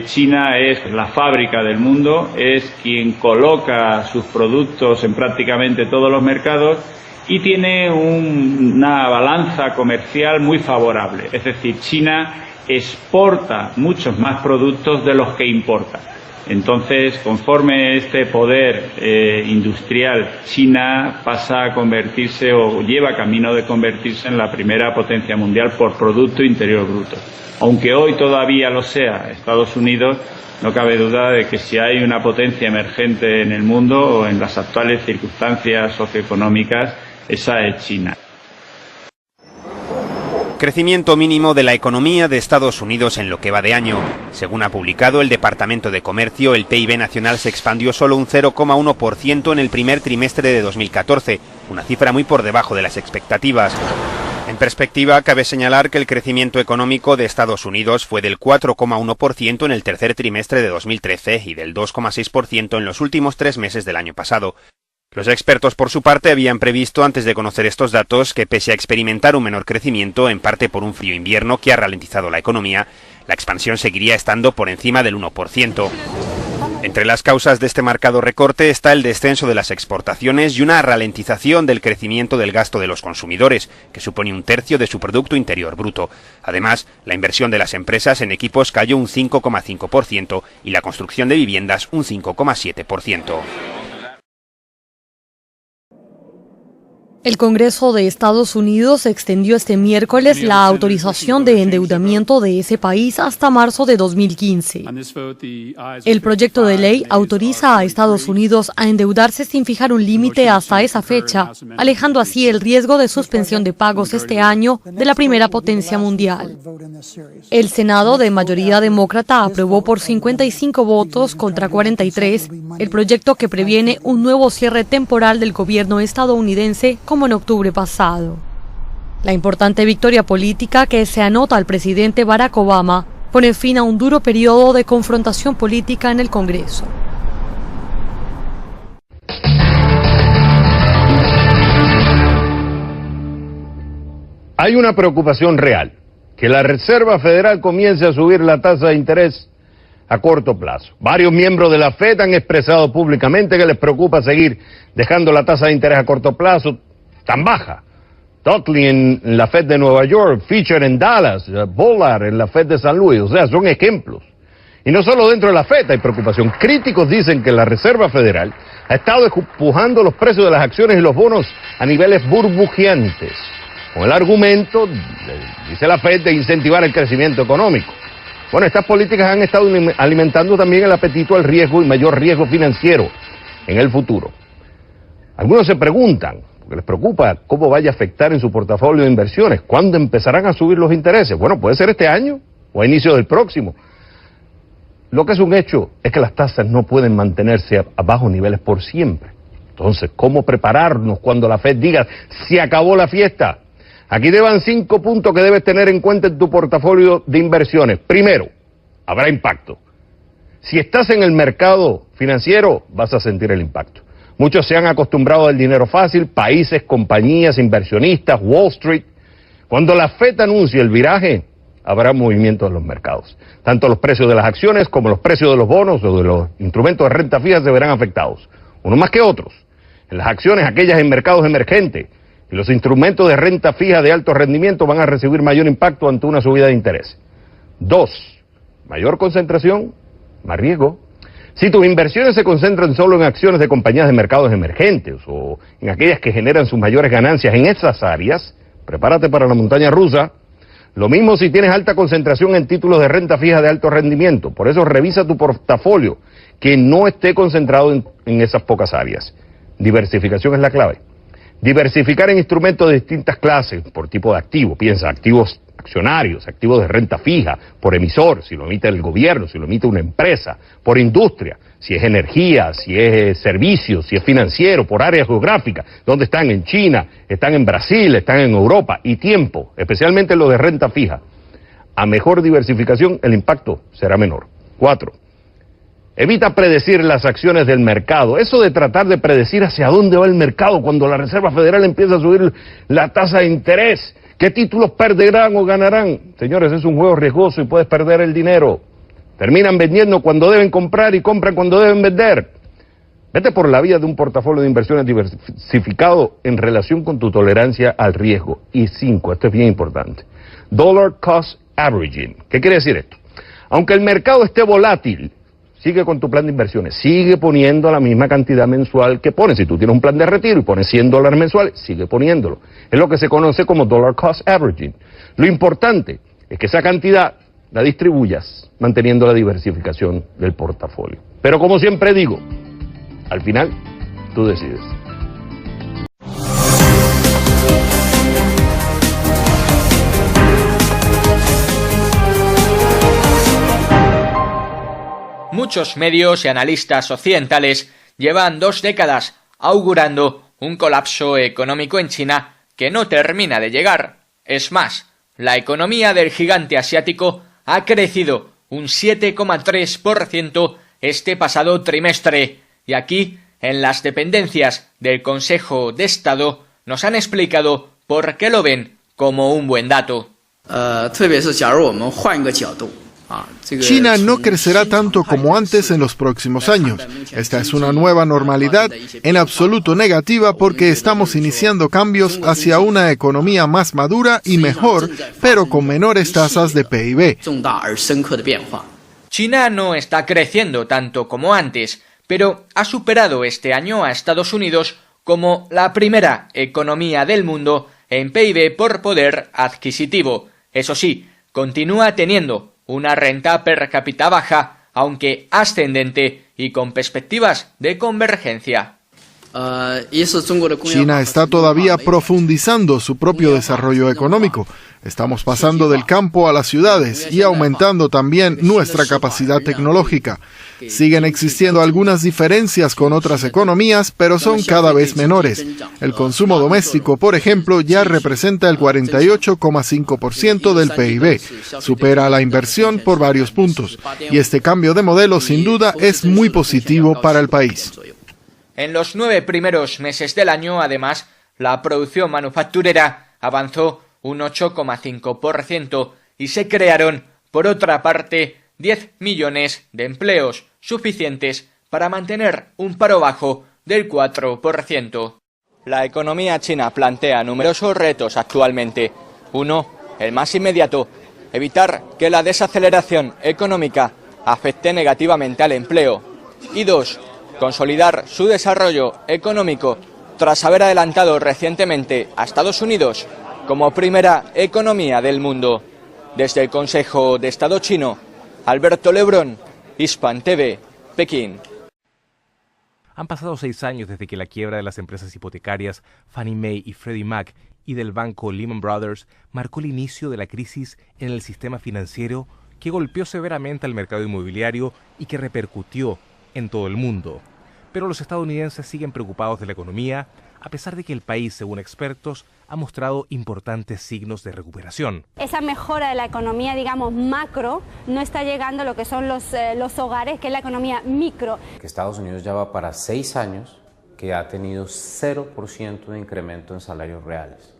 China es la fábrica del mundo, es quien coloca sus productos en prácticamente todos los mercados y tiene una balanza comercial muy favorable. Es decir, China exporta muchos más productos de los que importa. Entonces, conforme este poder industrial, China pasa a convertirse o lleva camino de convertirse en la primera potencia mundial por Producto Interior Bruto. Aunque hoy todavía lo sea Estados Unidos, no cabe duda de que si hay una potencia emergente en el mundo o en las actuales circunstancias socioeconómicas, esa es China. Crecimiento mínimo de la economía de Estados Unidos en lo que va de año. Según ha publicado el Departamento de Comercio, el PIB nacional se expandió solo un 0,1% en el primer trimestre de 2014, una cifra muy por debajo de las expectativas. En perspectiva, cabe señalar que el crecimiento económico de Estados Unidos fue del 4,1% en el tercer trimestre de 2013 y del 2,6% en los últimos 3 meses del año pasado. Los expertos, por su parte, habían previsto antes de conocer estos datos que, pese a experimentar un menor crecimiento, en parte por un frío invierno que ha ralentizado la economía, la expansión seguiría estando por encima del 1%. Entre las causas de este marcado recorte está el descenso de las exportaciones y una ralentización del crecimiento del gasto de los consumidores, que supone un tercio de su Producto Interior Bruto. Además, la inversión de las empresas en equipos cayó un 5,5% y la construcción de viviendas un 5,7%. El Congreso de Estados Unidos extendió este miércoles la autorización de endeudamiento de ese país hasta marzo de 2015. El proyecto de ley autoriza a Estados Unidos a endeudarse sin fijar un límite hasta esa fecha, alejando así el riesgo de suspensión de pagos este año de la primera potencia mundial. El Senado, de mayoría demócrata, aprobó por 55 votos contra 43 el proyecto que previene un nuevo cierre temporal del gobierno estadounidense como en octubre pasado. La importante victoria política que se anota al presidente Barack Obama pone fin a un duro periodo de confrontación política en el Congreso. Hay una preocupación real, que la Reserva Federal comience a subir la tasa de interés a corto plazo. Varios miembros de la FED han expresado públicamente que les preocupa seguir dejando la tasa de interés a corto plazo tan baja. Totley en la FED de Nueva York, Fisher en Dallas, Bullard en la FED de San Luis, o sea, son ejemplos. Y no solo dentro de la FED hay preocupación. Críticos dicen que la Reserva Federal ha estado empujando los precios de las acciones y los bonos a niveles burbujeantes, con el argumento, dice la FED, de incentivar el crecimiento económico. Bueno, estas políticas han estado alimentando también el apetito al riesgo y mayor riesgo financiero en el futuro. Algunos se preguntan, porque les preocupa cómo vaya a afectar en su portafolio de inversiones, ¿cuándo empezarán a subir los intereses? Bueno, puede ser este año o a inicio del próximo. Lo que es un hecho es que las tasas no pueden mantenerse a bajos niveles por siempre. Entonces, ¿cómo prepararnos cuando la FED diga, se acabó la fiesta? Aquí te van 5 puntos que debes tener en cuenta en tu portafolio de inversiones. Primero, habrá impacto. Si estás en el mercado financiero, vas a sentir el impacto. Muchos se han acostumbrado al dinero fácil, países, compañías, inversionistas, Wall Street. Cuando la FED anuncie el viraje, habrá movimiento en los mercados. Tanto los precios de las acciones como los precios de los bonos o de los instrumentos de renta fija se verán afectados, unos más que otros. En las acciones, aquellas en mercados emergentes, y los instrumentos de renta fija de alto rendimiento van a recibir mayor impacto ante una subida de interés. 2. Mayor concentración, más riesgo. Si tus inversiones se concentran solo en acciones de compañías de mercados emergentes o en aquellas que generan sus mayores ganancias en esas áreas, prepárate para la montaña rusa. Lo mismo si tienes alta concentración en títulos de renta fija de alto rendimiento. Por eso revisa tu portafolio, que no esté concentrado en esas pocas áreas. Diversificación es la clave. Diversificar en instrumentos de distintas clases, por tipo de activo, piensa, activos accionarios, activos de renta fija, por emisor, si lo emite el gobierno, si lo emite una empresa, por industria, si es energía, si es servicios, si es financiero, por área geográfica, ¿dónde están? En China, están en Brasil, están en Europa, y tiempo, especialmente los de renta fija. A mejor diversificación, el impacto será menor. 4. Evita predecir las acciones del mercado. Eso de tratar de predecir hacia dónde va el mercado cuando la Reserva Federal empieza a subir la tasa de interés, qué títulos perderán o ganarán. Señores, es un juego riesgoso y puedes perder el dinero. Terminan vendiendo cuando deben comprar y compran cuando deben vender. Vete por la vía de un portafolio de inversiones diversificado en relación con tu tolerancia al riesgo. Y 5, esto es bien importante, Dollar Cost Averaging. ¿Qué quiere decir esto? Aunque el mercado esté volátil, sigue con tu plan de inversiones, sigue poniendo la misma cantidad mensual que pones. Si tú tienes un plan de retiro y pones $100 mensuales, sigue poniéndolo. Es lo que se conoce como Dollar Cost Averaging. Lo importante es que esa cantidad la distribuyas manteniendo la diversificación del portafolio. Pero como siempre digo, al final, tú decides. Muchos medios y analistas occidentales llevan 2 décadas augurando un colapso económico en China que no termina de llegar. Es más, la economía del gigante asiático ha crecido un 7,3% este pasado trimestre. Y aquí, en las dependencias del Consejo de Estado, nos han explicado por qué lo ven como un buen dato. China no crecerá tanto como antes en los próximos años. Esta es una nueva normalidad en absoluto negativa porque estamos iniciando cambios hacia una economía más madura y mejor, pero con menores tasas de PIB. China no está creciendo tanto como antes, pero ha superado este año a Estados Unidos como la primera economía del mundo en PIB por poder adquisitivo. Eso sí, continúa teniendo una renta per cápita baja, aunque ascendente y con perspectivas de convergencia. China está todavía profundizando su propio desarrollo económico. Estamos pasando del campo a las ciudades y aumentando también nuestra capacidad tecnológica. Siguen existiendo algunas diferencias con otras economías, pero son cada vez menores. El consumo doméstico, por ejemplo, ya representa el 48,5% del PIB. Supera la inversión por varios puntos. Y este cambio de modelo, sin duda, es muy positivo para el país. En los 9 primeros meses del año, además, la producción manufacturera avanzó un 8,5%, y se crearon, por otra parte, 10 millones de empleos, suficientes para mantener un paro bajo del 4%. La economía china plantea numerosos retos actualmente. Uno, el más inmediato, evitar que la desaceleración económica afecte negativamente al empleo. Y dos, consolidar su desarrollo económico tras haber adelantado recientemente a Estados Unidos como primera economía del mundo. Desde el Consejo de Estado chino, Alberto Lebrón, Hispan TV, Pekín. Han pasado 6 años desde que la quiebra de las empresas hipotecarias Fannie Mae y Freddie Mac y del banco Lehman Brothers marcó el inicio de la crisis en el sistema financiero que golpeó severamente al mercado inmobiliario y que repercutió en todo el mundo. Pero los estadounidenses siguen preocupados de la economía, a pesar de que el país, según expertos, ha mostrado importantes signos de recuperación. Esa mejora de la economía, digamos, macro, no está llegando a lo que son los hogares, que es la economía micro. Estados Unidos ya va para 6 años que ha tenido 0% de incremento en salarios reales.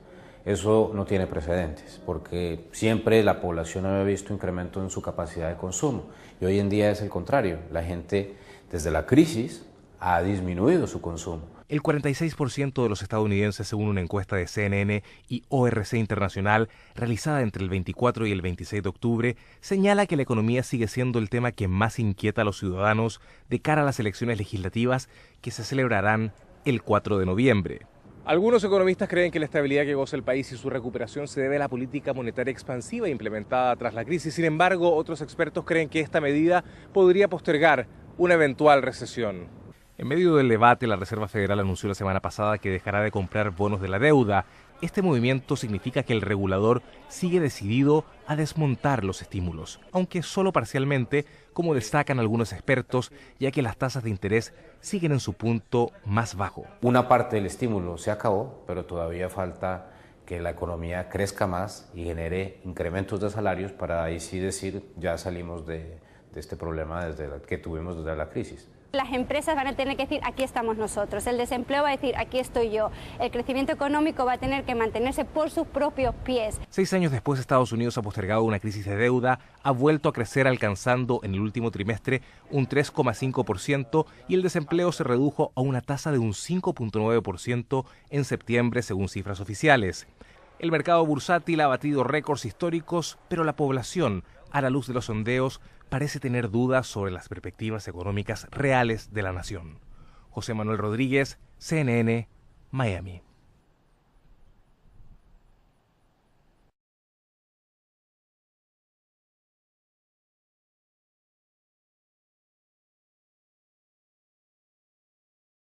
Eso no tiene precedentes, porque siempre la población había visto incremento en su capacidad de consumo, y hoy en día es el contrario. La gente, desde la crisis, ha disminuido su consumo. El 46% de los estadounidenses, según una encuesta de CNN y ORC Internacional realizada entre el 24 y el 26 de octubre, señala que la economía sigue siendo el tema que más inquieta a los ciudadanos de cara a las elecciones legislativas que se celebrarán el 4 de noviembre. Algunos economistas creen que la estabilidad que goza el país y su recuperación se debe a la política monetaria expansiva implementada tras la crisis. Sin embargo, otros expertos creen que esta medida podría postergar una eventual recesión. En medio del debate, la Reserva Federal anunció la semana pasada que dejará de comprar bonos de la deuda. Este movimiento significa que el regulador sigue decidido a desmontar los estímulos, aunque solo parcialmente, como destacan algunos expertos, ya que las tasas de interés siguen en su punto más bajo. Una parte del estímulo se acabó, pero todavía falta que la economía crezca más y genere incrementos de salarios para ahí sí decir ya salimos de este problema que tuvimos desde la crisis. Las empresas van a tener que decir, aquí estamos nosotros. El desempleo va a decir, aquí estoy yo. El crecimiento económico va a tener que mantenerse por sus propios pies. 6 años después, Estados Unidos ha postergado una crisis de deuda, ha vuelto a crecer alcanzando en el último trimestre un 3,5% y el desempleo se redujo a una tasa de un 5,9% en septiembre, según cifras oficiales. El mercado bursátil ha batido récords históricos, pero la población, a la luz de los sondeos, parece tener dudas sobre las perspectivas económicas reales de la nación. José Manuel Rodríguez, CNN, Miami.